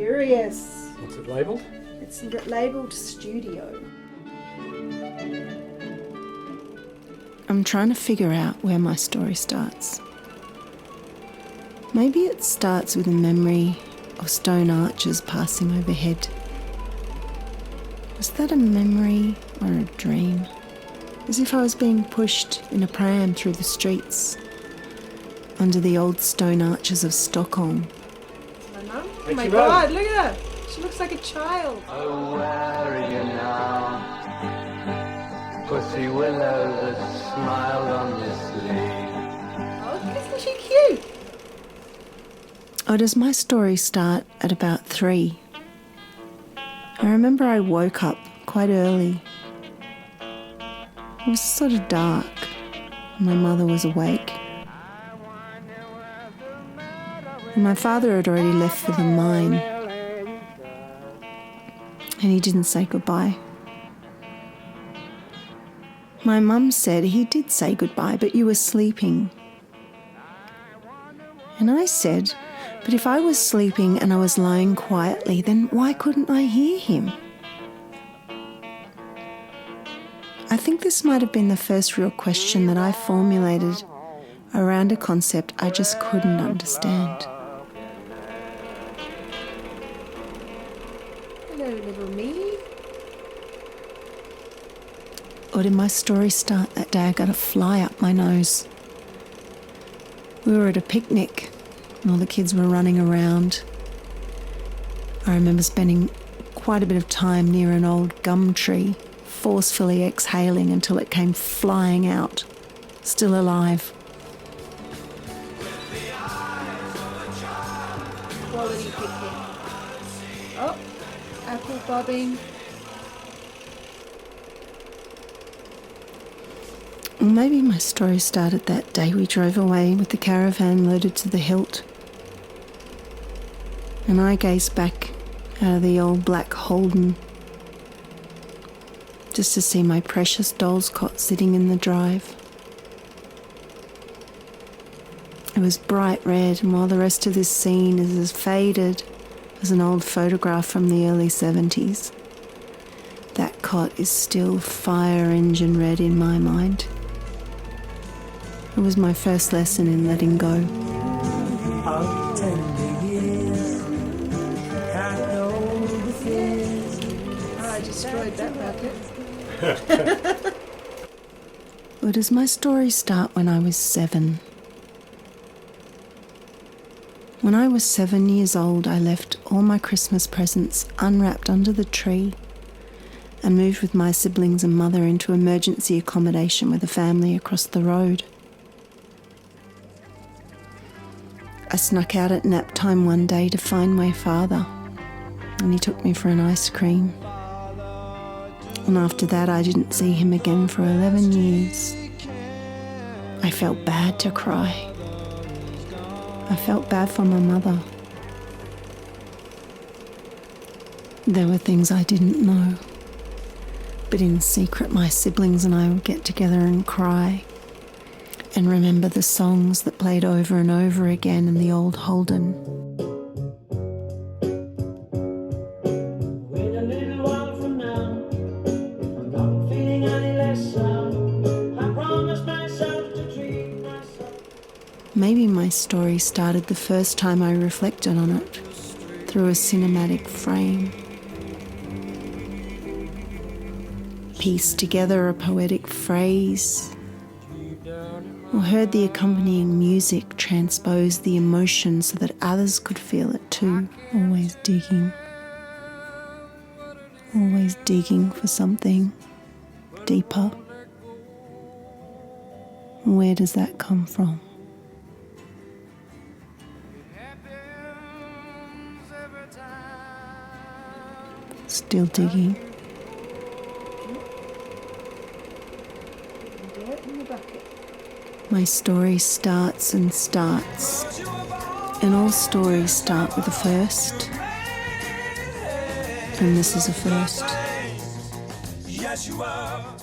curious. What's it labelled? It's labelled studio. I'm trying to figure out where my story starts. Maybe it starts with a memory of stone arches passing overhead. Was that a memory or a dream? As if I was being pushed in a pram through the streets under the old stone arches of Stockholm. My mum? Oh my God, look at her. She looks like a child. Oh, where are you now? Pussy willow that smiled on this leaf. Oh, isn't she cute? Or does my story start at about 3? I remember I woke up quite early. It was sort of dark. My mother was awake. And my father had already left for the mine. And he didn't say goodbye. My mum said he did say goodbye, but you were sleeping. And I said, but if I was sleeping and I was lying quietly, then why couldn't I hear him? I think this might have been the first real question that I formulated around a concept I just couldn't understand. Hello, little me. Or did my story start that day I got a fly up my nose? We were at a picnic and all the kids were running around. I remember spending quite a bit of time near an old gum tree, forcefully exhaling until it came flying out, still alive. Quality picnic. Oh, apple bobbing. Maybe my story started that day we drove away with the caravan loaded to the hilt. And I gazed back out of the old black Holden just to see my precious doll's cot sitting in the drive. It was bright red, and while the rest of this scene is as faded as an old photograph from the early 70s, that cot is still fire engine red in my mind. It was my first lesson in letting go. I destroyed that racket. Or does my story start when I was 7? When I was 7 years old, I left all my Christmas presents unwrapped under the tree and moved with my siblings and mother into emergency accommodation with a family across the road. I snuck out at nap time one day to find my father, and he took me for an ice cream. And after that, I didn't see him again for 11 years. I felt bad to cry. I felt bad for my mother. There were things I didn't know, but in secret my siblings and I would get together and cry and remember the songs that played over and over again in the old Holden. Maybe my story started the first time I reflected on it through a cinematic frame. Pieced together a poetic phrase, or heard the accompanying music transpose the emotion so that others could feel it too, always digging for something deeper. Where does that come from? Still digging. Dirt in the bucket. My story starts and starts, and all stories start with a first, and this is a first. Yes, you are.